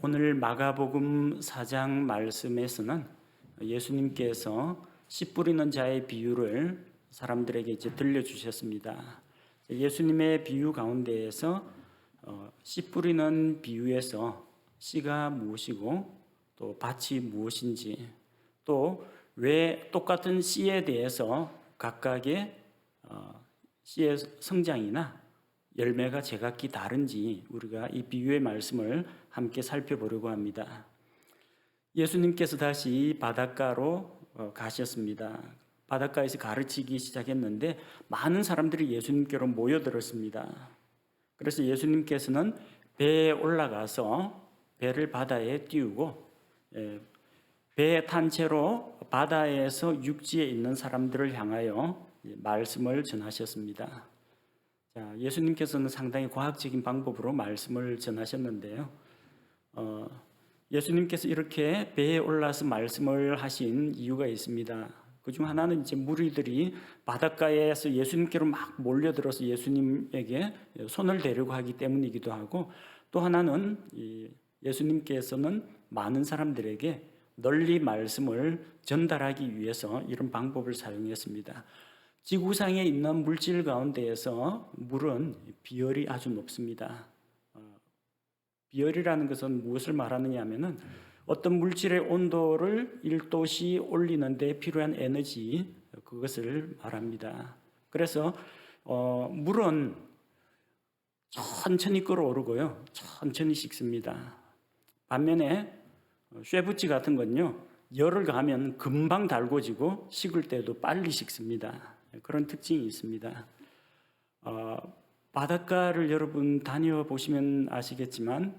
오늘 마가복음 4장 말씀에서는 예수님께서 씨 뿌리는 자의 비유를 사람들에게 이제 들려주셨습니다. 예수님의 비유 가운데에서 씨 뿌리는 비유에서 씨가 무엇이고 또 밭이 무엇인지, 또 왜 똑같은 씨에 대해서 각각의 씨의 성장이나 열매가 제각기 다른지 우리가 이 비유의 말씀을 함께 살펴보려고 합니다. 예수님께서 다시 바닷가로 가셨습니다. 바닷가에서 가르치기 시작했는데 많은 사람들이 예수님께로 모여들었습니다. 그래서 예수님께서는 배에 올라가서 배를 바다에 띄우고 배에 탄 채로 바다에서 육지에 있는 사람들을 향하여 말씀을 전하셨습니다. 자, 예수님께서는 상당히 과학적인 방법으로 말씀을 전하셨는데요. 예수님께서 이렇게 배에 올라서 말씀을 하신 이유가 있습니다. 그중 하나는 이제 무리들이 바닷가에서 예수님께로 막 몰려들어서 예수님에게 손을 대려고 하기 때문이기도 하고, 또 하나는 예수님께서는 많은 사람들에게 널리 말씀을 전달하기 위해서 이런 방법을 사용했습니다. 지구상에 있는 물질 가운데에서 물은 비열이 아주 높습니다. 비열이라는 것은 무엇을 말하느냐 하면은 어떤 물질의 온도를 1도씨 올리는 데 필요한 에너지, 그것을 말합니다. 그래서 물은 천천히 끓어오르고요, 천천히 식습니다. 반면에 쇠붙이 같은 건요, 열을 가하면 금방 달궈지고 식을 때도 빨리 식습니다. 그런 특징이 있습니다. 바닷가를 여러분 다녀보시면 아시겠지만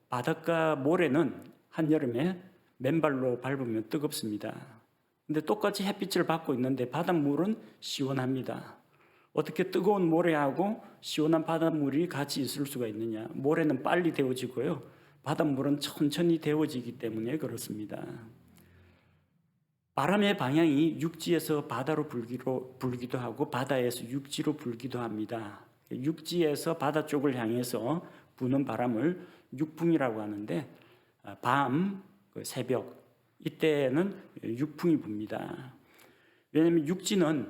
바닷가 모래는 한여름에 맨발로 밟으면 뜨겁습니다. 근데 똑같이 햇빛을 받고 있는데 바닷물은 시원합니다. 어떻게 뜨거운 모래하고 시원한 바닷물이 같이 있을 수가 있느냐? 모래는 빨리 데워지고요, 바닷물은 천천히 데워지기 때문에 그렇습니다. 바람의 방향이 육지에서 바다로 불기도 하고 바다에서 육지로 불기도 합니다. 육지에서 바다 쪽을 향해서 부는 바람을 육풍이라고 하는데, 밤, 새벽 이때는 육풍이 붑니다. 왜냐하면 육지는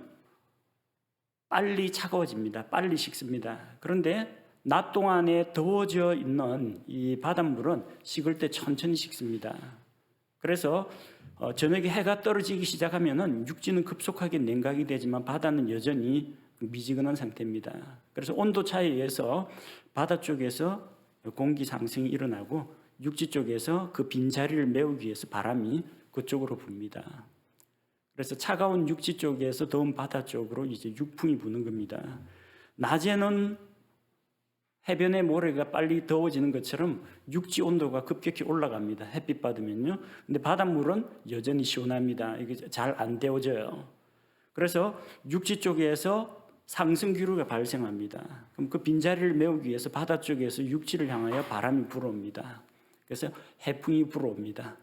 빨리 차가워집니다. 빨리 식습니다. 그런데 낮 동안에 더워져 있는 이 바닷물은 식을 때 천천히 식습니다. 그래서 저녁에 해가 떨어지기 시작하면은 육지는 급속하게 냉각이 되지만 바다는 여전히 미지근한 상태입니다. 그래서 온도 차이에 의해서 바다 쪽에서 공기 상승이 일어나고 육지 쪽에서 그 빈자리를 메우기 위해서 바람이 그쪽으로 붑니다. 그래서 차가운 육지 쪽에서 더운 바다 쪽으로 이제 육풍이 부는 겁니다. 낮에는 해변의 모래가 빨리 더워지는 것처럼 육지 온도가 급격히 올라갑니다. 햇빛 받으면요. 근데 바닷물은 여전히 시원합니다. 이게 잘 안 데워져요. 그래서 육지 쪽에서 상승 기류가 발생합니다. 그럼 그 빈자리를 메우기 위해서 바다 쪽에서 육지를 향하여 바람이 불어옵니다. 그래서 해풍이 불어옵니다.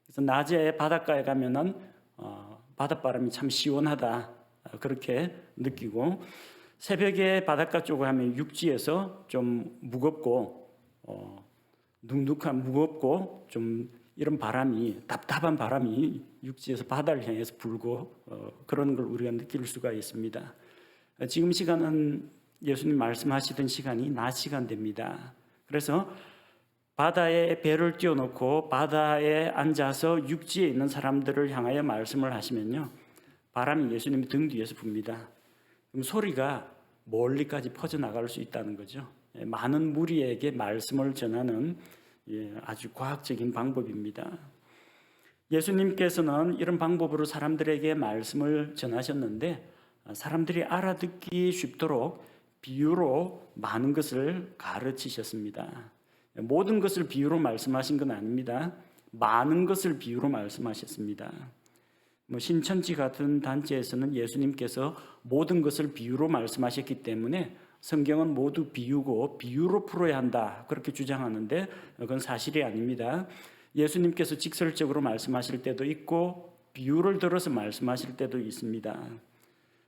그래서 낮에 바닷가에 가면은 바닷바람이 참 시원하다, 그렇게 느끼고, 새벽에 바닷가 쪽을 하면 육지에서 좀 무겁고 눅눅한, 무겁고 좀 이런 바람이, 답답한 바람이 육지에서 바다를 향해서 불고 그런 걸 우리가 느낄 수가 있습니다. 지금 시간은 예수님 말씀하시던 시간이 낮 시간 됩니다. 그래서 바다에 배를 띄워놓고 바다에 앉아서 육지에 있는 사람들을 향하여 말씀을 하시면요, 바람이 예수님 등 뒤에서 붑니다. 그럼 소리가 멀리까지 퍼져나갈 수 있다는 거죠. 많은 무리에게 말씀을 전하는 아주 과학적인 방법입니다. 예수님께서는 이런 방법으로 사람들에게 말씀을 전하셨는데, 사람들이 알아듣기 쉽도록 비유로 많은 것을 가르치셨습니다. 모든 것을 비유로 말씀하신 건 아닙니다. 많은 것을 비유로 말씀하셨습니다. 신천지 같은 단체에서는 예수님께서 모든 것을 비유로 말씀하셨기 때문에 성경은 모두 비유고 비유로 풀어야 한다, 그렇게 주장하는데 그건 사실이 아닙니다. 예수님께서 직설적으로 말씀하실 때도 있고 비유를 들어서 말씀하실 때도 있습니다.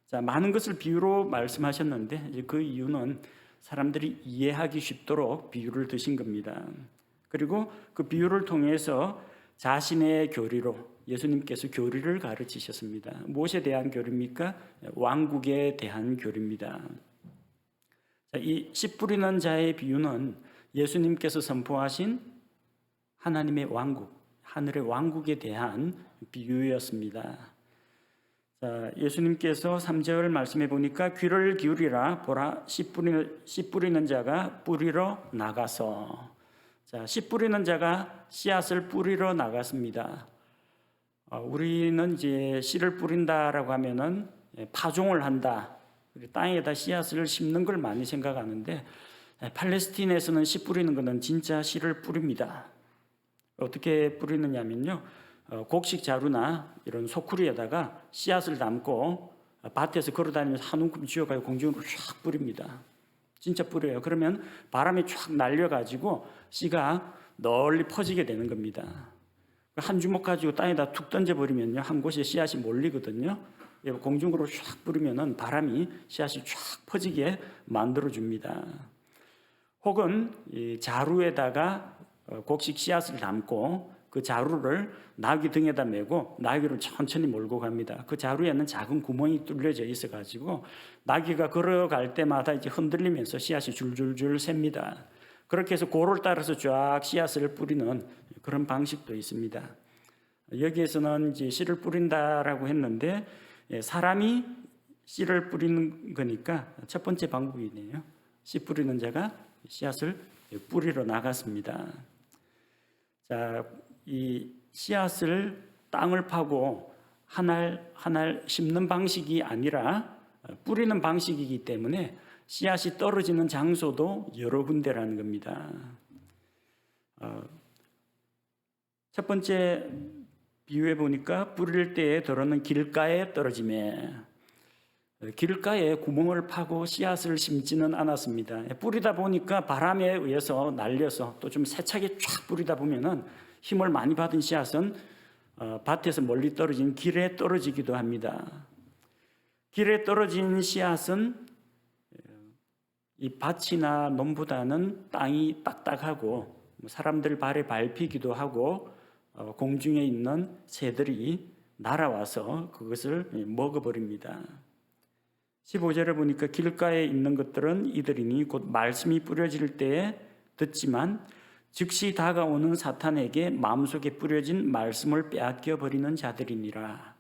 자, 많은 것을 비유로 말씀하셨는데 그 이유는 사람들이 이해하기 쉽도록 비유를 드신 겁니다. 그리고 그 비유를 통해서 자신의 교리로 예수님께서 교리를 가르치셨습니다. 무엇에 대한 교리입니까? 왕국에 대한 교리입니다. 이 씨 뿌리는 자의 비유는 예수님께서 선포하신 하나님의 왕국, 하늘의 왕국에 대한 비유였습니다. 자, 예수님께서 3절 말씀해 보니까 귀를 기울이라 보라 씨 뿌리는 자가 뿌리러 나가서. 자, 씨 뿌리는 자가 씨앗을 뿌리러 나갔습니다. 우리는 이제 씨를 뿌린다라고 하면은 파종을 한다, 땅에다 씨앗을 심는 걸 많이 생각하는데, 팔레스틴에서는 씨 뿌리는 것은 진짜 씨를 뿌립니다. 어떻게 뿌리느냐면요, 곡식 자루나 이런 소쿠리에다가 씨앗을 담고 밭에서 걸어다니면서 한 움큼 쥐어가지고 공중으로 쫙 뿌립니다. 진짜 뿌려요. 그러면 바람이 쫙 날려가지고 씨가 널리 퍼지게 되는 겁니다. 한 주먹 가지고 땅에다 툭 던져버리면요, 한 곳에 씨앗이 몰리거든요. 공중으로 쫙 뿌리면은 바람이 씨앗이 쫙 퍼지게 만들어줍니다. 혹은 이 자루에다가 곡식 씨앗을 담고 그 자루를 나귀 등에다 메고 나귀를 천천히 몰고 갑니다. 그 자루에는 작은 구멍이 뚫려져 있어가지고 나귀가 걸어갈 때마다 이제 흔들리면서 씨앗이 줄줄줄 셉니다. 그렇게 해서 고를 따라서 쫙 씨앗을 뿌리는 그런 방식도 있습니다. 여기에서는 이제 씨를 뿌린다라고 했는데, 사람이 씨를 뿌리는 거니까 첫 번째 방법이네요. 씨 뿌리는 자가 씨앗을 뿌리러 나갔습니다. 자, 이 씨앗을 땅을 파고 한 알 한 알 심는 방식이 아니라 뿌리는 방식이기 때문에 씨앗이 떨어지는 장소도 여러 군데라는 겁니다. 첫 번째 비유해 보니까 뿌릴 때에 더러는 길가에 떨어지매, 길가에 구멍을 파고 씨앗을 심지는 않았습니다. 뿌리다 보니까 바람에 의해서 날려서 또 좀 세차게 쫙 뿌리다 보면은 힘을 많이 받은 씨앗은 밭에서 멀리 떨어진 길에 떨어지기도 합니다. 길에 떨어진 씨앗은 이 밭이나 논보다는 땅이 딱딱하고 사람들 발에 밟히기도 하고 공중에 있는 새들이 날아와서 그것을 먹어버립니다. 15절에 보니까 길가에 있는 것들은 이들이니 곧 말씀이 뿌려질 때에 듣지만 즉시 다가오는 사탄에게 마음속에 뿌려진 말씀을 빼앗겨 버리는 자들이니라.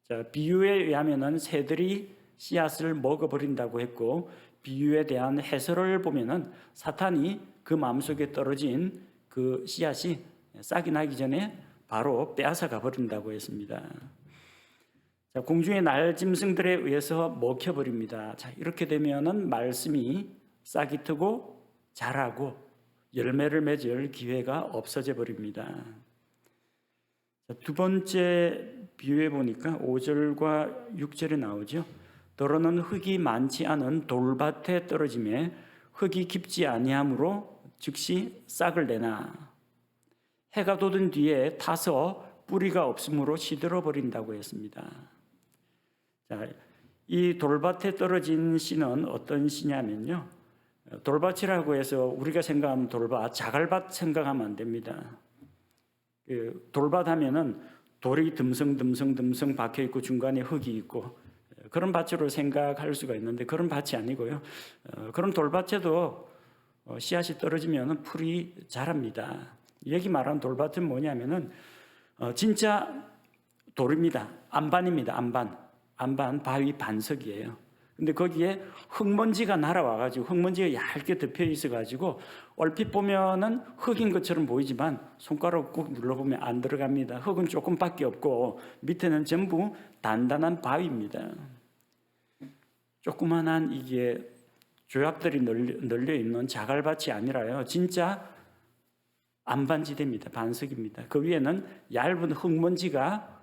자, 비유에 의하면은 새들이 씨앗을 먹어버린다고 했고, 비유에 대한 해설을 보면은 사탄이 그 마음속에 떨어진 그 씨앗이 싹이 나기 전에 바로 빼앗아가 버린다고 했습니다. 자, 공중의 날짐승들에 의해서 먹혀버립니다. 자, 이렇게 되면은 말씀이 싹이 트고 자라고 열매를 맺을 기회가 없어져 버립니다. 자, 두 번째 비유에 보니까 5절과 6절에 나오죠. 더러는 흙이 많지 않은 돌밭에 떨어짐에 흙이 깊지 아니하므로 즉시 싹을 내나 해가 돋은 뒤에 타서 뿌리가 없으므로 시들어 버린다고 했습니다. 자, 이 돌밭에 떨어진 씨는 어떤 씨냐면요, 돌밭이라고 해서 우리가 생각하는 돌밭, 자갈밭 생각하면 안 됩니다. 돌밭 하면은 돌이 듬성듬성 박혀 있고 중간에 흙이 있고 그런 밭으로 생각할 수가 있는데, 그런 밭이 아니고요. 그런 돌밭에도 씨앗이 떨어지면 풀이 자랍니다. 여기 말하는 돌밭은 뭐냐면은 진짜 돌입니다. 안반입니다. 안반 바위 반석이에요. 근데 거기에 흙먼지가 날아와가지고 흙먼지가 얇게 덮여 있어가지고 얼핏 보면은 흙인 것처럼 보이지만 손가락 꾹 눌러보면 안 들어갑니다. 흙은 조금밖에 없고 밑에는 전부 단단한 바위입니다. 조그만한 이게 조약들이 널려 있는 자갈밭이 아니라요, 진짜 안반지대입니다. 반석입니다. 그 위에는 얇은 흙먼지가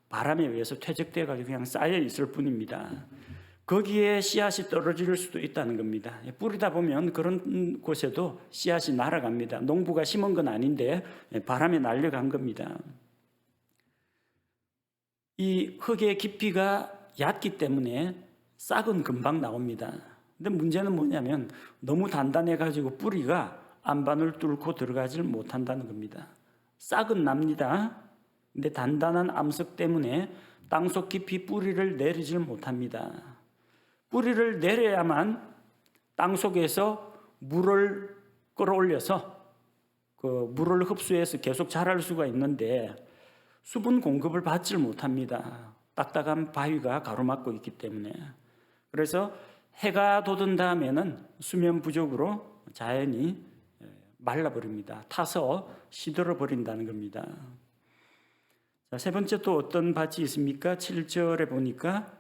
바람에 의해서 퇴적돼가지고 그냥 쌓여 있을 뿐입니다. 거기에 씨앗이 떨어질 수도 있다는 겁니다. 뿌리다 보면 그런 곳에도 씨앗이 날아갑니다. 농부가 심은 건 아닌데 바람에 날려간 겁니다. 이 흙의 깊이가 얕기 때문에 싹은 금방 나옵니다. 근데 문제는 뭐냐면 너무 단단해가지고 뿌리가 안반을 뚫고 들어가질 못한다는 겁니다. 싹은 납니다. 근데 단단한 암석 때문에 땅속 깊이 뿌리를 내리질 못합니다. 뿌리를 내려야만 땅속에서 물을 끌어올려서 그 물을 흡수해서 계속 자랄 수가 있는데 수분 공급을 받질 못합니다. 딱딱한 바위가 가로막고 있기 때문에. 그래서 해가 돋은 다음에는 수면 부족으로 자연이 말라버립니다. 타서 시들어 버린다는 겁니다. 자, 세 번째 또 어떤 밭이 있습니까? 7절에 보니까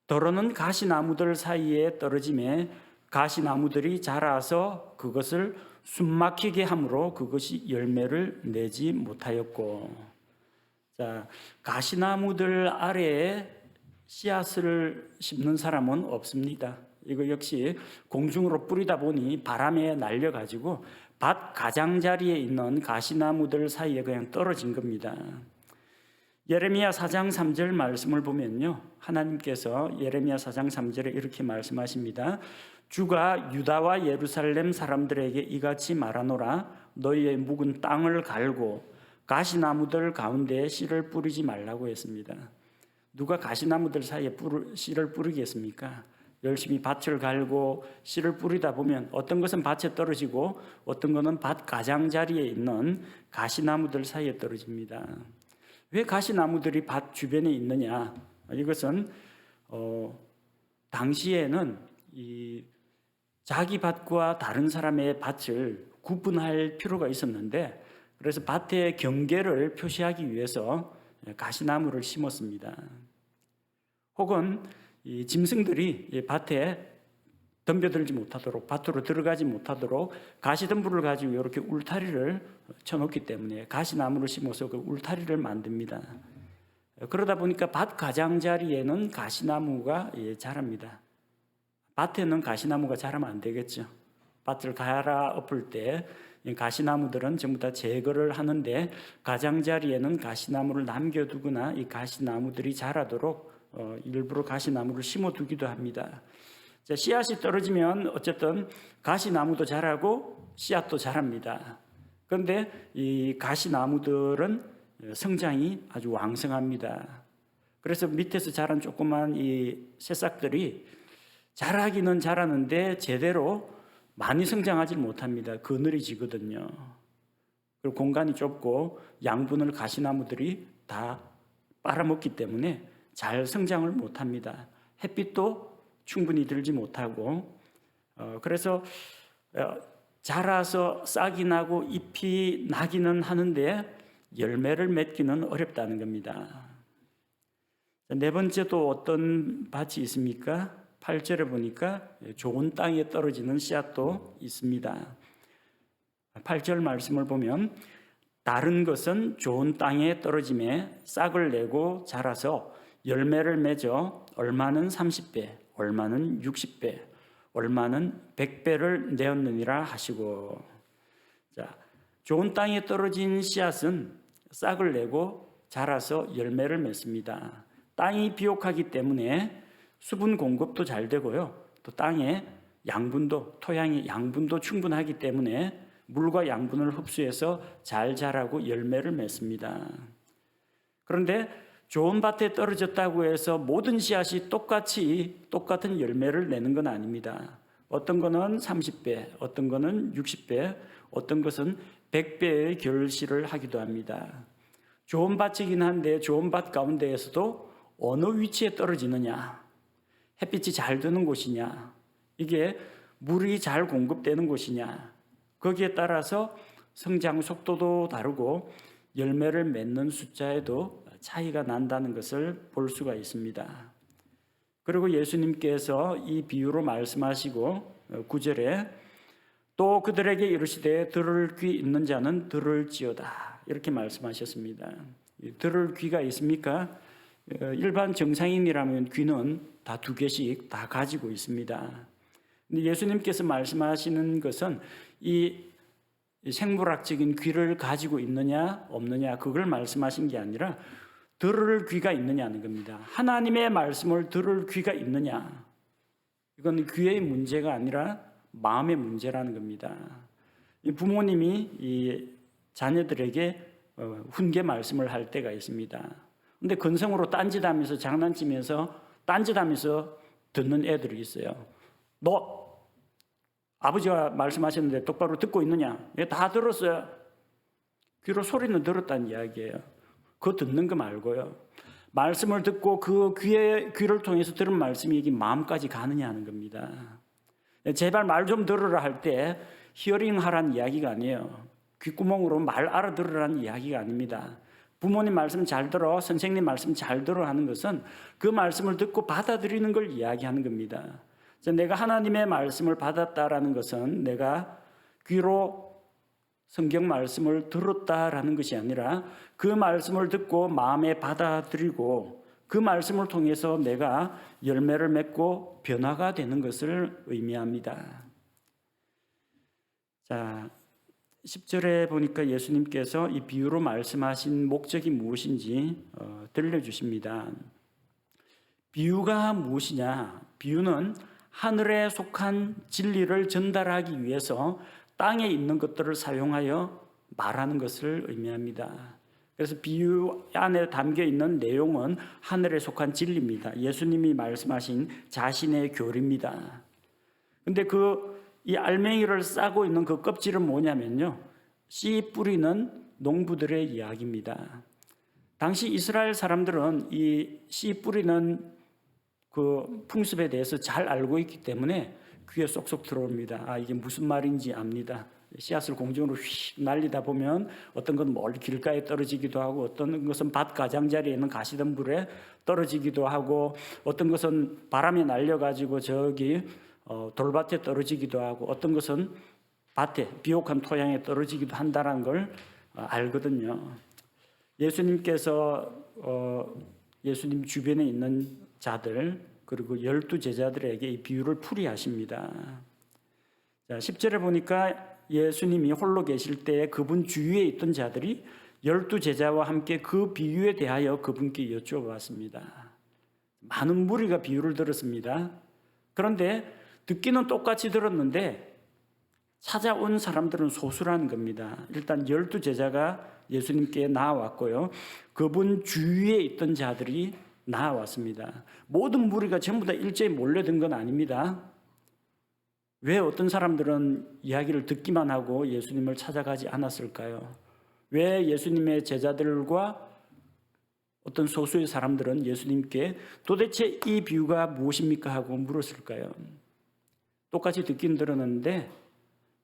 더러는 가시나무들 사이에 떨어짐에 가시나무들이 자라서 그것을 숨막히게 함으로 그것이 열매를 내지 못하였고. 자, 가시나무들 아래에 씨앗을 심는 사람은 없습니다. 이거 역시 공중으로 뿌리다 보니 바람에 날려가지고 밭 가장자리에 있는 가시나무들 사이에 그냥 떨어진 겁니다. 예레미야 4장 3절 말씀을 보면요, 하나님께서 예레미야 4장 3절에 이렇게 말씀하십니다. 주가 유다와 예루살렘 사람들에게 이같이 말하노라. 너희의 묵은 땅을 갈고 가시나무들 가운데에 씨를 뿌리지 말라고 했습니다. 누가 가시나무들 사이에 씨를 뿌리겠습니까? 열심히 밭을 갈고 씨를 뿌리다 보면 어떤 것은 밭에 떨어지고 어떤 것은 밭 가장자리에 있는 가시나무들 사이에 떨어집니다. 왜 가시나무들이 밭 주변에 있느냐? 이것은 당시에는 이 자기 밭과 다른 사람의 밭을 구분할 필요가 있었는데, 그래서 밭의 경계를 표시하기 위해서 가시나무를 심었습니다. 혹은 이 짐승들이 밭에 덤벼들지 못하도록, 밭으로 들어가지 못하도록 가시덤불을 가지고 이렇게 울타리를 쳐놓기 때문에 가시나무를 심어서 그 울타리를 만듭니다. 그러다 보니까 밭 가장자리에는 가시나무가 자랍니다. 밭에는 가시나무가 자라면 안 되겠죠. 밭을 갈아엎을 때 가시나무들은 전부 다 제거를 하는데 가장자리에는 가시나무를 남겨두거나 이 가시나무들이 자라도록 일부러 가시나무를 심어두기도 합니다. 자, 씨앗이 떨어지면 어쨌든 가시나무도 자라고 씨앗도 자랍니다. 그런데 이 가시나무들은 성장이 아주 왕성합니다. 그래서 밑에서 자란 조그만 이 새싹들이 자라기는 자라는데 제대로 많이 성장하지 못합니다. 그늘이지거든요. 그리고 공간이 좁고 양분을 가시나무들이 다 빨아먹기 때문에 잘 성장을 못합니다. 햇빛도 충분히 들지 못하고, 그래서 자라서 싹이 나고 잎이 나기는 하는데 열매를 맺기는 어렵다는 겁니다. 네 번째 또 어떤 밭이 있습니까? 8절에 보니까 좋은 땅에 떨어지는 씨앗도 있습니다. 8절 말씀을 보면 다른 것은 좋은 땅에 떨어짐에 싹을 내고 자라서 열매를 맺어 얼마는 30배, 얼마는 60배, 얼마는 100배를 내었느니라 하시고. 자, 좋은 땅에 떨어진 씨앗은 싹을 내고 자라서 열매를 맺습니다. 땅이 비옥하기 때문에 수분 공급도 잘 되고요. 또 땅의 양분도, 토양의 양분도 충분하기 때문에 물과 양분을 흡수해서 잘 자라고 열매를 맺습니다. 그런데 좋은 밭에 떨어졌다고 해서 모든 씨앗이 똑같은 열매를 내는 건 아닙니다. 어떤 거는 30배, 어떤 거는 60배, 어떤 것은 100배의 결실을 하기도 합니다. 좋은 밭이긴 한데 좋은 밭 가운데에서도 어느 위치에 떨어지느냐, 햇빛이 잘 드는 곳이냐, 이게 물이 잘 공급되는 곳이냐, 거기에 따라서 성장 속도도 다르고 열매를 맺는 숫자에도 차이가 난다는 것을 볼 수가 있습니다. 그리고 예수님께서 이 비유로 말씀하시고 9절에 또 그들에게 이르시되 들을 귀 있는 자는 들을지어다, 이렇게 말씀하셨습니다. 들을 귀가 있습니까? 일반 정상인이라면 귀는 다 2개씩 다 가지고 있습니다. 근데 예수님께서 말씀하시는 것은 이 생물학적인 귀를 가지고 있느냐 없느냐 그걸 말씀하신 게 아니라 들을 귀가 있느냐는 겁니다. 하나님의 말씀을 들을 귀가 있느냐, 이건 귀의 문제가 아니라 마음의 문제라는 겁니다. 이 부모님이 이 자녀들에게 훈계 말씀을 할 때가 있습니다. 근데 근성으로 딴짓하면서 장난치면서 딴짓하면서 듣는 애들이 있어요. 너 아버지가 말씀하셨는데 똑바로 듣고 있느냐? 다 들었어요. 귀로 소리는 들었다는 이야기예요. 그거 듣는 거 말고요. 말씀을 듣고 그 귀를 통해서 들은 말씀이 이게 마음까지 가느냐 하는 겁니다. 제발 말 좀 들으라 할 때 히어링 하라는 이야기가 아니에요. 귓구멍으로 말 알아들으라는 이야기가 아닙니다. 부모님 말씀 잘 들어, 선생님 말씀 잘 들어 하는 것은 그 말씀을 듣고 받아들이는 걸 이야기하는 겁니다. 내가 하나님의 말씀을 받았다라는 것은 내가 귀로 성경 말씀을 들었다라는 것이 아니라 그 말씀을 듣고 마음에 받아들이고 그 말씀을 통해서 내가 열매를 맺고 변화가 되는 것을 의미합니다. 자, 10절에 보니까 예수님께서 이 비유로 말씀하신 목적이 무엇인지 들려주십니다. 비유가 무엇이냐? 비유는 하늘에 속한 진리를 전달하기 위해서 땅에 있는 것들을 사용하여 말하는 것을 의미합니다. 그래서 비유 안에 담겨 있는 내용은 하늘에 속한 진리입니다. 예수님이 말씀하신 자신의 교리입니다. 근데 이 알맹이를 싸고 있는 그 껍질은 뭐냐면요, 씨 뿌리는 농부들의 이야기입니다. 당시 이스라엘 사람들은 이 씨 뿌리는 그 풍습에 대해서 잘 알고 있기 때문에 귀에 쏙쏙 들어옵니다. 이게 무슨 말인지 압니다. 씨앗을 공중으로 휙 날리다 보면 어떤 건 멀리 길가에 떨어지기도 하고, 어떤 것은 밭 가장자리에 있는 가시덤불에 떨어지기도 하고, 어떤 것은 바람에 날려가지고 저기 돌밭에 떨어지기도 하고, 어떤 것은 밭에 비옥한 토양에 떨어지기도 한다는 걸 알거든요. 예수님께서 예수님 주변에 있는 자들 그리고 12제자들에게 이 비유를 풀이하십니다. 자, 10절에 보니까 예수님이 홀로 계실 때 그분 주위에 있던 자들이 12제자와 함께 그 비유에 대하여 그분께 여쭤봤습니다. 많은 무리가 비유를 들었습니다. 그런데 듣기는 똑같이 들었는데 찾아온 사람들은 소수라는 겁니다. 일단 12제자가 예수님께 나와왔고요, 그분 주위에 있던 자들이 나와왔습니다. 모든 무리가 전부 다 일제히 몰려든 건 아닙니다. 왜 어떤 사람들은 이야기를 듣기만 하고 예수님을 찾아가지 않았을까요? 왜 예수님의 제자들과 어떤 소수의 사람들은 예수님께 도대체 이 비유가 무엇입니까 하고 물었을까요? 똑같이 듣긴 들었는데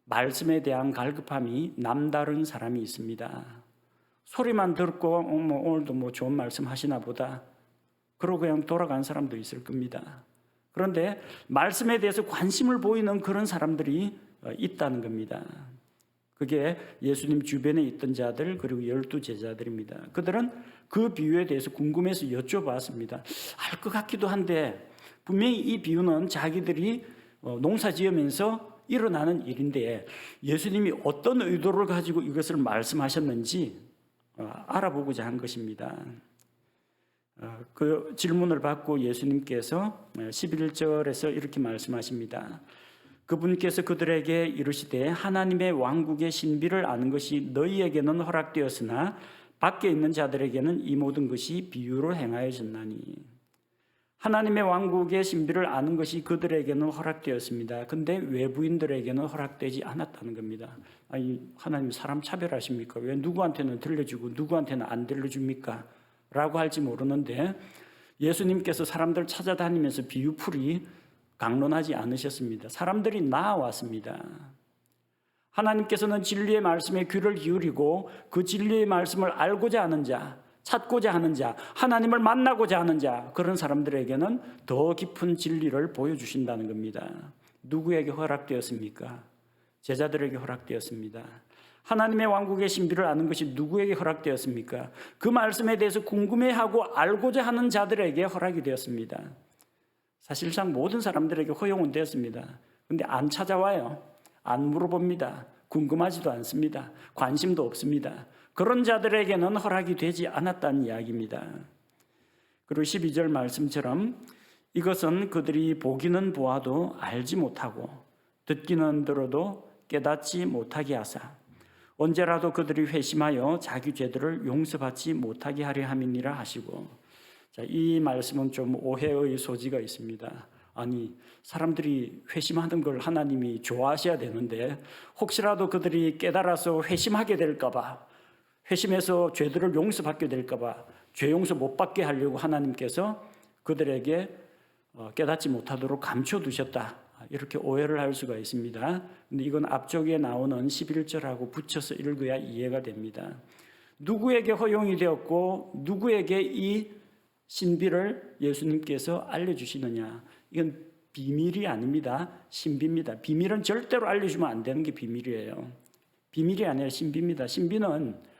말씀에 대한 갈급함이 남다른 사람이 있습니다. 소리만 듣고 오늘도 좋은 말씀 하시나 보다 그러고 그냥 돌아간 사람도 있을 겁니다. 그런데 말씀에 대해서 관심을 보이는 그런 사람들이 있다는 겁니다. 그게 예수님 주변에 있던 자들 그리고 12제자들입니다. 그들은 그 비유에 대해서 궁금해서 여쭤봤습니다. 알 것 같기도 한데 분명히 이 비유는 자기들이 농사 지으면서 일어나는 일인데 예수님이 어떤 의도를 가지고 이것을 말씀하셨는지 알아보고자 한 것입니다. 그 질문을 받고 예수님께서 11절에서 이렇게 말씀하십니다. 그분께서 그들에게 이르시되 하나님의 왕국의 신비를 아는 것이 너희에게는 허락되었으나 밖에 있는 자들에게는 이 모든 것이 비유로 행하여졌나니. 하나님의 왕국의 신비를 아는 것이 그들에게는 허락되었습니다. 근데 외부인들에게는 허락되지 않았다는 겁니다. 아니, 하나님 사람 차별하십니까? 왜 누구한테는 들려주고 누구한테는 안 들려줍니까? 라고 할지 모르는데 예수님께서 사람들 찾아다니면서 비유풀이 강론하지 않으셨습니다. 사람들이 나왔습니다. 하나님께서는 진리의 말씀에 귀를 기울이고 그 진리의 말씀을 알고자 하는 자, 찾고자 하는 자, 하나님을 만나고자 하는 자, 그런 사람들에게는 더 깊은 진리를 보여주신다는 겁니다. 누구에게 허락되었습니까? 제자들에게 허락되었습니다. 하나님의 왕국의 신비를 아는 것이 누구에게 허락되었습니까? 그 말씀에 대해서 궁금해하고 알고자 하는 자들에게 허락이 되었습니다. 사실상 모든 사람들에게 허용은 되었습니다. 그런데 안 찾아와요. 안 물어봅니다. 궁금하지도 않습니다. 관심도 없습니다. 그런 자들에게는 허락이 되지 않았다는 이야기입니다. 그리고 12절 말씀처럼 이것은 그들이 보기는 보아도 알지 못하고 듣기는 들어도 깨닫지 못하게 하사 언제라도 그들이 회심하여 자기 죄들을 용서받지 못하게 하려 함이니라 하시고. 자, 이 말씀은 좀 오해의 소지가 있습니다. 아니, 사람들이 회심하는 걸 하나님이 좋아하셔야 되는데 혹시라도 그들이 깨달아서 회심하게 될까 봐, 회심해서 죄들을 용서받게 될까 봐 죄 용서 못 받게 하려고 하나님께서 그들에게 깨닫지 못하도록 감춰두셨다, 이렇게 오해를 할 수가 있습니다. 근데 이건 앞쪽에 나오는 11절하고 붙여서 읽어야 이해가 됩니다. 누구에게 허용이 되었고 누구에게 이 신비를 예수님께서 알려주시느냐, 이건 비밀이 아닙니다. 신비입니다. 비밀은 절대로 알려주면 안 되는 게 비밀이에요. 비밀이 아니라 신비입니다. 신비는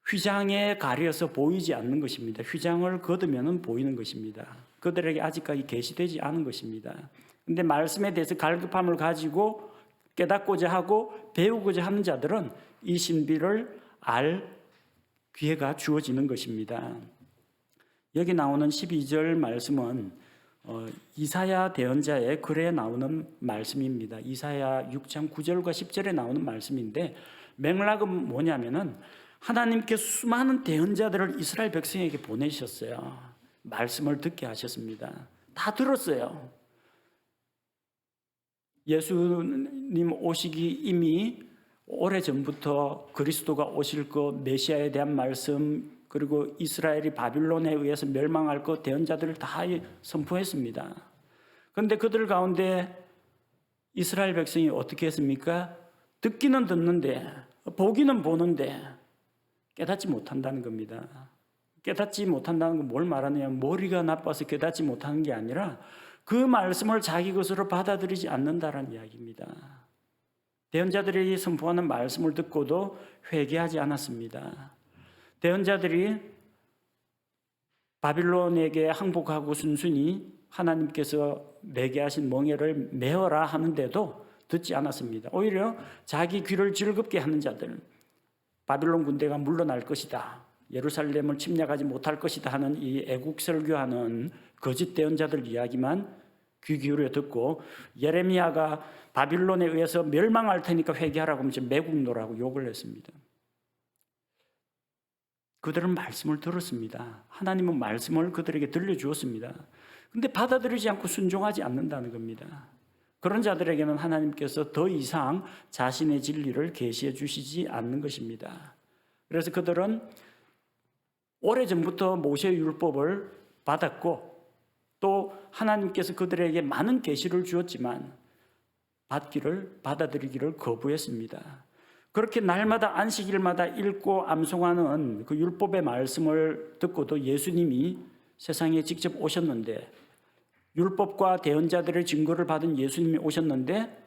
휘장에 가려서 보이지 않는 것입니다. 휘장을 걷으면 보이는 것입니다. 그들에게 아직까지 계시되지 않은 것입니다. 그런데 말씀에 대해서 갈급함을 가지고 깨닫고자 하고 배우고자 하는 자들은 이 신비를 알 기회가 주어지는 것입니다. 여기 나오는 12절 말씀은 이사야 대언자의 글에 나오는 말씀입니다. 이사야 6장 9절과 10절에 나오는 말씀인데 맥락은 뭐냐면은 하나님께서 수많은 대언자들을 이스라엘 백성에게 보내셨어요. 말씀을 듣게 하셨습니다. 다 들었어요. 예수님 오시기 이미 오래전부터 그리스도가 오실 것, 메시아에 대한 말씀, 그리고 이스라엘이 바빌론에 의해서 멸망할 것, 대언자들을 다 선포했습니다. 그런데 그들 가운데 이스라엘 백성이 어떻게 했습니까? 듣기는 듣는데 보기는 보는데 깨닫지 못한다는 겁니다. 깨닫지 못한다는 건 뭘 말하냐면 머리가 나빠서 깨닫지 못하는 게 아니라 그 말씀을 자기 것으로 받아들이지 않는다는 이야기입니다. 대언자들이 선포하는 말씀을 듣고도 회개하지 않았습니다. 대언자들이 바빌론에게 항복하고 순순히 하나님께서 매게 하신 멍에를 메어라 하는데도 듣지 않았습니다. 오히려 자기 귀를 즐겁게 하는 자들, 바빌론 군대가 물러날 것이다, 예루살렘을 침략하지 못할 것이다 하는 이 애국 설교하는 거짓 대언자들 이야기만 귀 기울여 듣고 예레미야가 바빌론에 의해서 멸망할 테니까 회개하라고 하면서 매국노라고 욕을 했습니다. 그들은 말씀을 들었습니다. 하나님은 말씀을 그들에게 들려주었습니다. 그런데 받아들이지 않고 순종하지 않는다는 겁니다. 그런 자들에게는 하나님께서 더 이상 자신의 진리를 계시해 주시지 않는 것입니다. 그래서 그들은 오래전부터 모세의 율법을 받았고 또 하나님께서 그들에게 많은 계시를 주었지만 받아들이기를 거부했습니다. 그렇게 날마다 안식일마다 읽고 암송하는 그 율법의 말씀을 듣고도 예수님이 세상에 직접 오셨는데, 율법과 대언자들의 증거를 받은 예수님이 오셨는데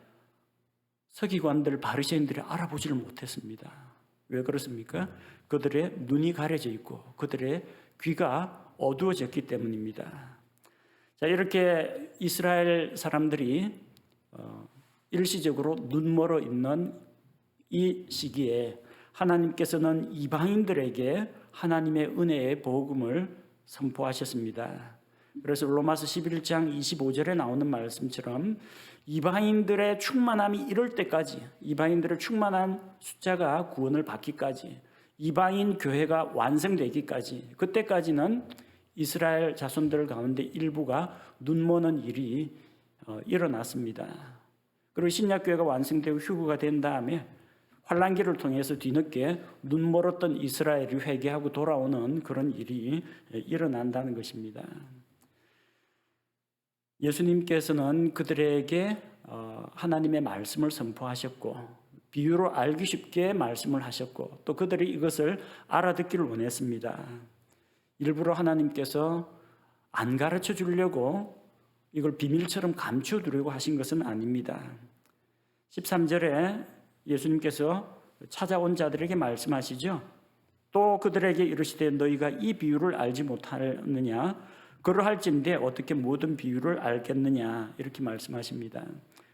서기관들, 바리새인들이 알아보지를 못했습니다. 왜 그렇습니까? 그들의 눈이 가려져 있고 그들의 귀가 어두워졌기 때문입니다. 자, 이렇게 이스라엘 사람들이 일시적으로 눈멀어 있는 이 시기에 하나님께서는 이방인들에게 하나님의 은혜의 복음을 선포하셨습니다. 그래서 로마서 11장 25절에 나오는 말씀처럼 이방인들의 충만함이 이럴 때까지, 이방인들의 충만한 숫자가 구원을 받기까지, 이방인 교회가 완성되기까지, 그때까지는 이스라엘 자손들 가운데 일부가 눈머는 일이 일어났습니다. 그리고 신약교회가 완성되고 휴거가 된 다음에 환란기를 통해서 뒤늦게 눈멀었던 이스라엘이 회개하고 돌아오는 그런 일이 일어난다는 것입니다. 예수님께서는 그들에게 하나님의 말씀을 선포하셨고 비유로 알기 쉽게 말씀을 하셨고 또 그들이 이것을 알아듣기를 원했습니다. 일부러 하나님께서 안 가르쳐 주려고 이걸 비밀처럼 감춰두려고 하신 것은 아닙니다. 13절에 예수님께서 찾아온 자들에게 말씀하시죠. 또 그들에게 이르시되 너희가 이 비유를 알지 못하느냐? 그러할진대 어떻게 모든 비유를 알겠느냐? 이렇게 말씀하십니다.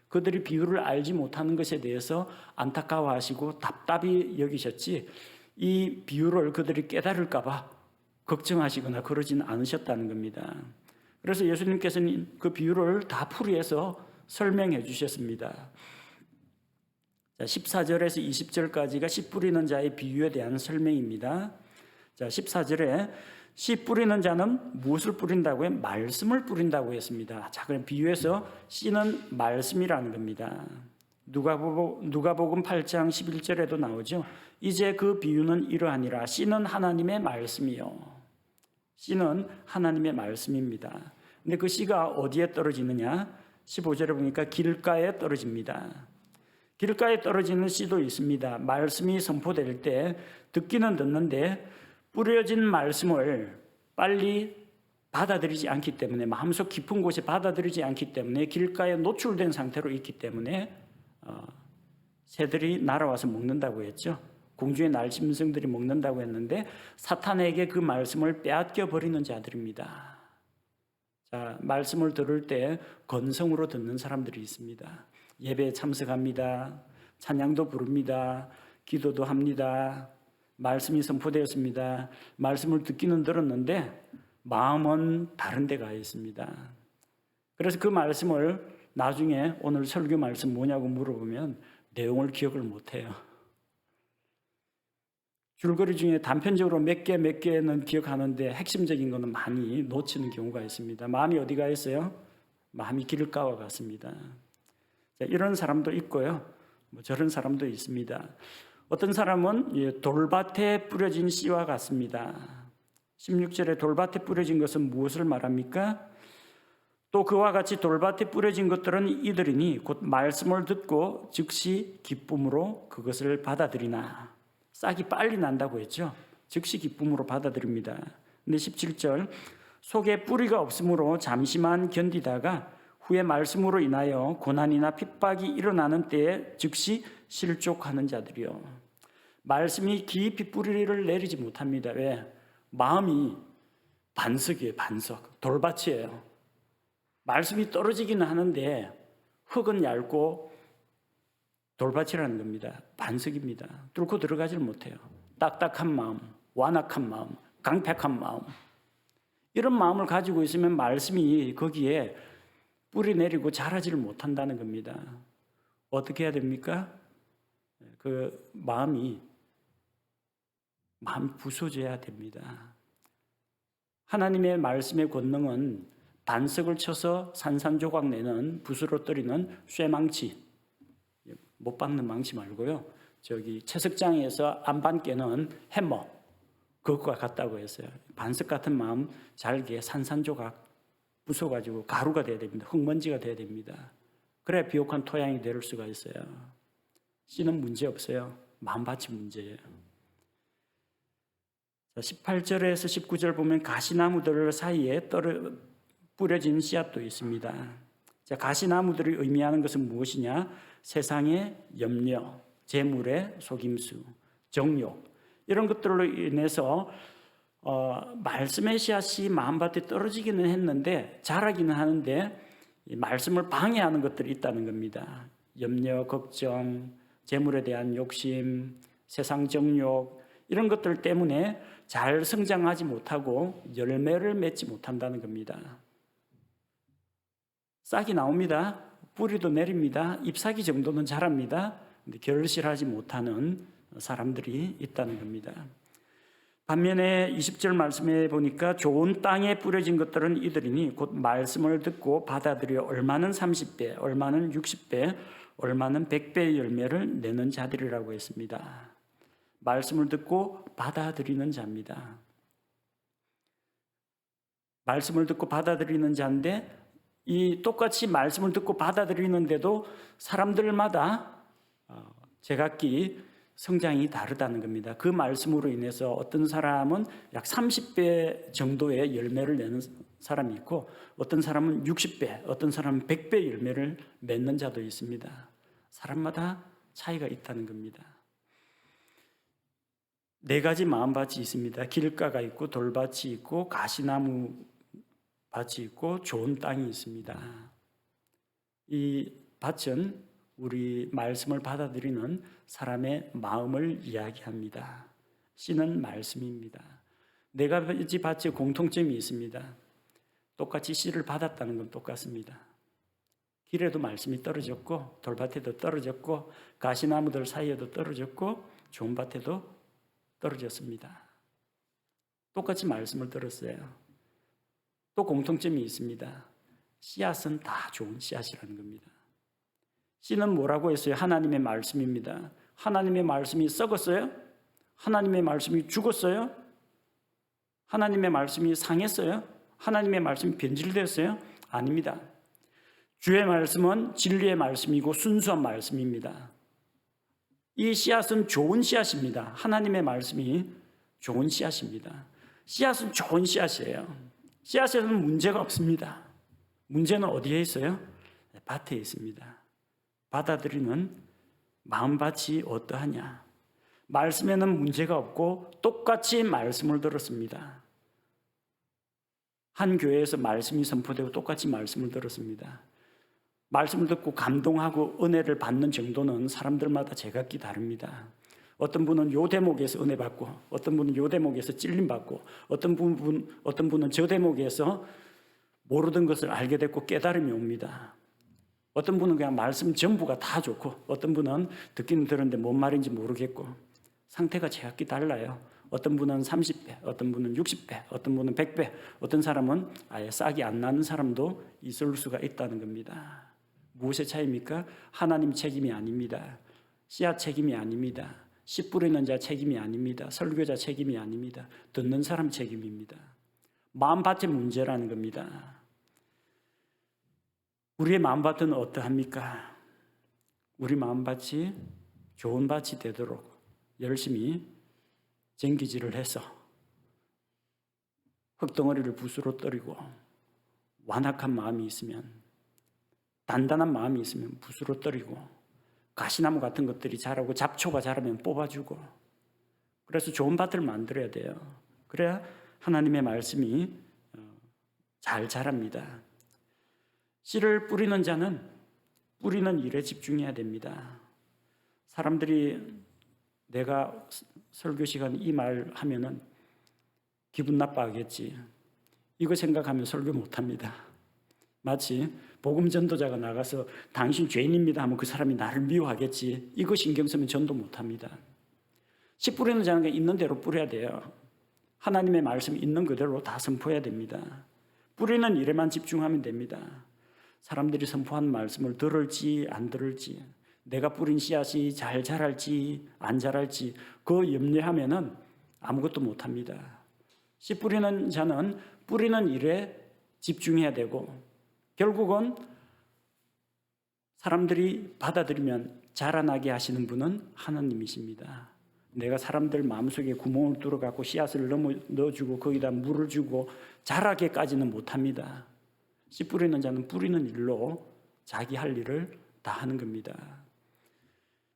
그들이 비유를 알지 못하는 것에 대해서 안타까워하시고 답답히 여기셨지 이 비유를 그들이 깨달을까 봐 걱정하시거나 그러지는 않으셨다는 겁니다. 그래서 예수님께서는 그 비유를 다 풀이해서 설명해 주셨습니다. 자, 14절에서 20절까지가 씨 뿌리는 자의 비유에 대한 설명입니다. 자, 14절에 씨 뿌리는 자는 무엇을 뿌린다고요? 말씀을 뿌린다고 했습니다. 자, 그럼 비유에서 씨는 말씀이라는 겁니다. 누가복음 8장 11절에도 나오죠. 이제 그 비유는 이러하니라. 씨는 하나님의 말씀이요. 씨는 하나님의 말씀입니다. 근데 그 씨가 어디에 떨어지느냐? 15절에 보니까 길가에 떨어집니다. 길가에 떨어지는 씨도 있습니다. 말씀이 선포될 때 듣기는 듣는데 뿌려진 말씀을 빨리 받아들이지 않기 때문에, 마음속 깊은 곳에 받아들이지 않기 때문에, 길가에 노출된 상태로 있기 때문에 새들이 날아와서 먹는다고 했죠. 공중의 날짐승들이 먹는다고 했는데 사탄에게 그 말씀을 빼앗겨 버리는 자들입니다. 자, 말씀을 들을 때 건성으로 듣는 사람들이 있습니다. 예배에 참석합니다. 찬양도 부릅니다. 기도도 합니다. 말씀이 선포되었습니다. 말씀을 듣기는 들었는데 마음은 다른 데 가 있습니다. 그래서 그 말씀을 나중에 오늘 설교 말씀 뭐냐고 물어보면 내용을 기억을 못해요. 줄거리 중에 단편적으로 몇 개는 기억하는데 핵심적인 거는 많이 놓치는 경우가 있습니다. 마음이 어디 가 있어요? 마음이 길가와 같습니다. 자, 이런 사람도 있고요. 저런 사람도 있습니다. 어떤 사람은 돌밭에 뿌려진 씨와 같습니다. 16절에 돌밭에 뿌려진 것은 무엇을 말합니까? 또 그와 같이 돌밭에 뿌려진 것들은 이들이니 곧 말씀을 듣고 즉시 기쁨으로 그것을 받아들이나. 싹이 빨리 난다고 했죠. 즉시 기쁨으로 받아들입니다. 근데 17절 속에 뿌리가 없으므로 잠시만 견디다가 후에 말씀으로 인하여 고난이나 핍박이 일어나는 때에 즉시 실족하는 자들이요. 말씀이 깊이 뿌리를 내리지 못합니다. 왜? 마음이 반석이에요. 반석. 돌밭이에요. 말씀이 떨어지기는 하는데 흙은 얇고 돌밭이라는 겁니다. 반석입니다. 뚫고 들어가지를 못해요. 딱딱한 마음, 완악한 마음, 강팍한 마음. 이런 마음을 가지고 있으면 말씀이 거기에 뿌리 내리고 자라지를 못한다는 겁니다. 어떻게 해야 됩니까? 그 마음이 부서져야 됩니다. 하나님의 말씀의 권능은 반석을 쳐서 산산조각 내는 부스러뜨리는 쇠망치, 못 박는 망치 말고요. 저기 채석장에서 안반 깨는 해머, 그것과 같다고 했어요. 반석 같은 마음 잘게 산산조각 부숴가지고 가루가 돼야 됩니다. 흙먼지가 돼야 됩니다. 그래야 비옥한 토양이 될 수가 있어요. 씨는 문제 없어요. 마음밭이 문제예요. 18절에서 19절 보면 가시나무들 사이에 뿌려진 씨앗도 있습니다. 자, 가시나무들이 의미하는 것은 무엇이냐? 세상의 염려, 재물의 속임수, 정욕, 이런 것들로 인해서 말씀의 씨앗이 마음밭에 떨어지기는 했는데 자라기는 하는데 말씀을 방해하는 것들이 있다는 겁니다. 염려, 걱정, 재물에 대한 욕심, 세상 정욕, 이런 것들 때문에 잘 성장하지 못하고 열매를 맺지 못한다는 겁니다. 싹이 나옵니다. 뿌리도 내립니다. 잎사귀 정도는 자랍니다. 근데 결실하지 못하는 사람들이 있다는 겁니다. 반면에 20절 말씀에 보니까 좋은 땅에 뿌려진 것들은 이들이니 곧 말씀을 듣고 받아들여 얼마는 30배, 얼마는 60배, 얼마는 100배의 열매를 내는 자들이라고 했습니다. 말씀을 듣고 받아들이는 자입니다. 말씀을 듣고 받아들이는 자인데 이 똑같이 말씀을 듣고 받아들이는데도 사람들마다 제각기 성장이 다르다는 겁니다. 그 말씀으로 인해서 어떤 사람은 약 30배 정도의 열매를 내는 사람이 있고 어떤 사람은 60배, 어떤 사람은 100배 열매를 맺는 자도 있습니다. 사람마다 차이가 있다는 겁니다. 네 가지 마음밭이 있습니다. 길가가 있고 돌밭이 있고 가시나무 밭이 있고 좋은 땅이 있습니다. 이 밭은 우리 말씀을 받아들이는 사람의 마음을 이야기합니다. 씨는 말씀입니다. 네 가지 밭의 공통점이 있습니다. 똑같이 씨를 받았다는 건 똑같습니다. 길에도 말씀이 떨어졌고 돌밭에도 떨어졌고 가시나무들 사이에도 떨어졌고 좋은 밭에도 떨어졌습니다. 똑같이 말씀을 들었어요. 또 공통점이 있습니다. 씨앗은 다 좋은 씨앗이라는 겁니다. 씨는 뭐라고 했어요? 하나님의 말씀입니다. 하나님의 말씀이 썩었어요? 하나님의 말씀이 죽었어요? 하나님의 말씀이 상했어요? 하나님의 말씀이 변질되었어요? 아닙니다. 주의 말씀은 진리의 말씀이고 순수한 말씀입니다. 이 씨앗은 좋은 씨앗입니다. 하나님의 말씀이 좋은 씨앗입니다. 씨앗은 좋은 씨앗이에요. 씨앗에는 문제가 없습니다. 문제는 어디에 있어요? 밭에 있습니다. 받아들이는 마음밭이 어떠하냐? 말씀에는 문제가 없고 똑같이 말씀을 들었습니다. 한 교회에서 말씀이 선포되고 똑같이 말씀을 들었습니다. 말씀을 듣고 감동하고 은혜를 받는 정도는 사람들마다 제각기 다릅니다. 어떤 분은 요 대목에서 은혜 받고, 어떤 분은 요 대목에서 찔림 받고, 어떤 분은 저 대목에서 모르던 것을 알게 됐고 깨달음이 옵니다. 어떤 분은 그냥 말씀 전부가 다 좋고, 어떤 분은 듣기는 들었는데 뭔 말인지 모르겠고, 상태가 제각기 달라요. 어떤 분은 30배, 어떤 분은 60배, 어떤 분은 100배, 어떤 사람은 아예 싹이 안 나는 사람도 있을 수가 있다는 겁니다. 무엇의 차이입니까? 하나님 책임이 아닙니다. 씨앗 책임이 아닙니다. 씨 뿌리는 자 책임이 아닙니다. 설교자 책임이 아닙니다. 듣는 사람 책임입니다. 마음밭의 문제라는 겁니다. 우리의 마음밭은 어떠합니까? 우리 마음밭이 좋은 밭이 되도록 열심히 쟁기질을 해서 흙덩어리를 붓으로 떨이고 완악한 마음이 있으면, 단단한 마음이 있으면 붓으로 떨이고, 가시나무 같은 것들이 자라고 잡초가 자라면 뽑아주고, 그래서 좋은 밭을 만들어야 돼요. 그래야 하나님의 말씀이 잘 자랍니다. 씨를 뿌리는 자는 뿌리는 일에 집중해야 됩니다. 사람들이 내가 설교 시간 이 말 하면은 기분 나빠하겠지, 이거 생각하면 설교 못합니다. 마치 복음 전도자가 나가서 당신 죄인입니다 하면 그 사람이 나를 미워하겠지, 이거 신경 쓰면 전도 못합니다. 씨 뿌리는 자는 있는 대로 뿌려야 돼요. 하나님의 말씀 있는 그대로 다 선포해야 됩니다. 뿌리는 일에만 집중하면 됩니다. 사람들이 선포한 말씀을 들을지 안 들을지, 내가 뿌린 씨앗이 잘 자랄지 안 자랄지 그 염려하면은 아무것도 못합니다. 씨 뿌리는 자는 뿌리는 일에 집중해야 되고, 결국은 사람들이 받아들이면 자라나게 하시는 분은 하나님이십니다. 내가 사람들 마음속에 구멍을 뚫어갖고 씨앗을 넣어주고 거기다 물을 주고 자라게까지는 못합니다. 씨 뿌리는 자는 뿌리는 일로 자기 할 일을 다 하는 겁니다.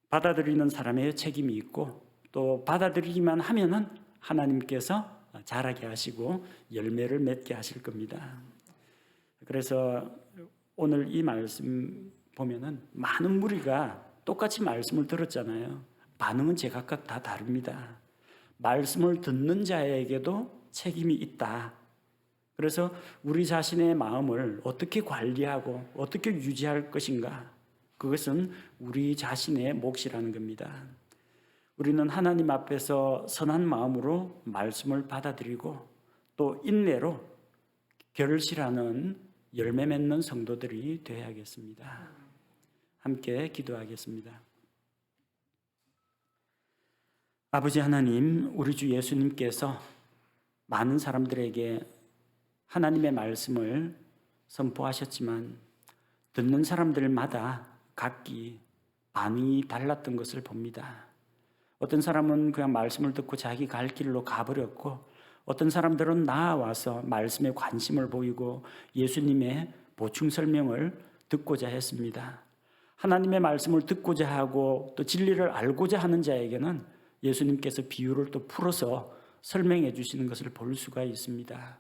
받아들이는 사람의 책임이 있고, 또 받아들이기만 하면은 하나님께서 자라게 하시고 열매를 맺게 하실 겁니다. 그래서 오늘 이 말씀 보면은 많은 무리가 똑같이 말씀을 들었잖아요. 반응은 제각각 다 다릅니다. 말씀을 듣는 자에게도 책임이 있다. 그래서 우리 자신의 마음을 어떻게 관리하고 어떻게 유지할 것인가, 그것은 우리 자신의 몫이라는 겁니다. 우리는 하나님 앞에서 선한 마음으로 말씀을 받아들이고 또 인내로 결실하는 열매 맺는 성도들이 되어야겠습니다. 함께 기도하겠습니다. 아버지 하나님, 우리 주 예수님께서 많은 사람들에게 하나님의 말씀을 선포하셨지만 듣는 사람들마다 각기 반응이 달랐던 것을 봅니다. 어떤 사람은 그냥 말씀을 듣고 자기 갈 길로 가버렸고, 어떤 사람들은 나와서 말씀에 관심을 보이고 예수님의 보충 설명을 듣고자 했습니다. 하나님의 말씀을 듣고자 하고 또 진리를 알고자 하는 자에게는 예수님께서 비유를 또 풀어서 설명해 주시는 것을 볼 수가 있습니다.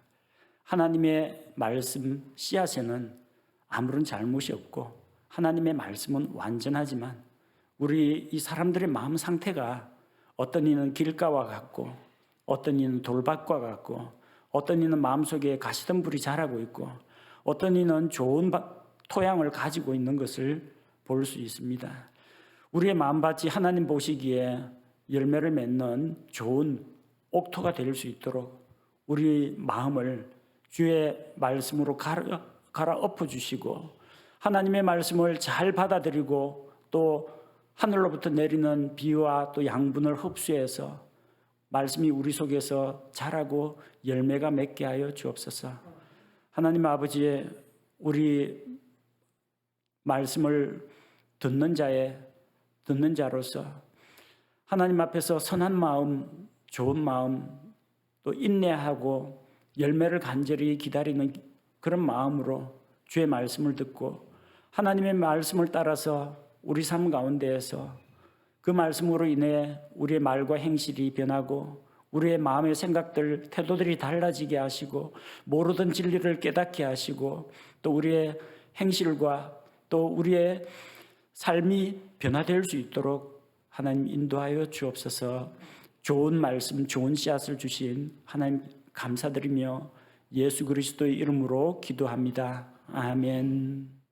하나님의 말씀 씨앗에는 아무런 잘못이 없고, 하나님의 말씀은 완전하지만 우리 이 사람들의 마음 상태가 어떤 이는 길가와 같고, 어떤 이는 돌밭과 같고, 어떤 이는 마음속에 가시덤불이 자라고 있고, 어떤 이는 좋은 토양을 가지고 있는 것을 볼 수 있습니다. 우리의 마음밭이 하나님 보시기에 열매를 맺는 좋은 옥토가 될 수 있도록 우리 마음을 주의 말씀으로 갈아엎어 주시고 하나님의 말씀을 잘 받아들이고 또 하늘로부터 내리는 비와 또 양분을 흡수해서 말씀이 우리 속에서 자라고 열매가 맺게 하여 주옵소서. 하나님 아버지의 우리 말씀을 듣는 자로서 하나님 앞에서 선한 마음, 좋은 마음, 또 인내하고 열매를 간절히 기다리는 그런 마음으로 주의 말씀을 듣고 하나님의 말씀을 따라서 우리 삶 가운데에서 그 말씀으로 인해 우리의 말과 행실이 변하고 우리의 마음의 생각들, 태도들이 달라지게 하시고 모르던 진리를 깨닫게 하시고 또 우리의 행실과 또 우리의 삶이 변화될 수 있도록 하나님 인도하여 주옵소서. 좋은 말씀, 좋은 씨앗을 주신 하나님 감사드리며 예수 그리스도의 이름으로 기도합니다. 아멘.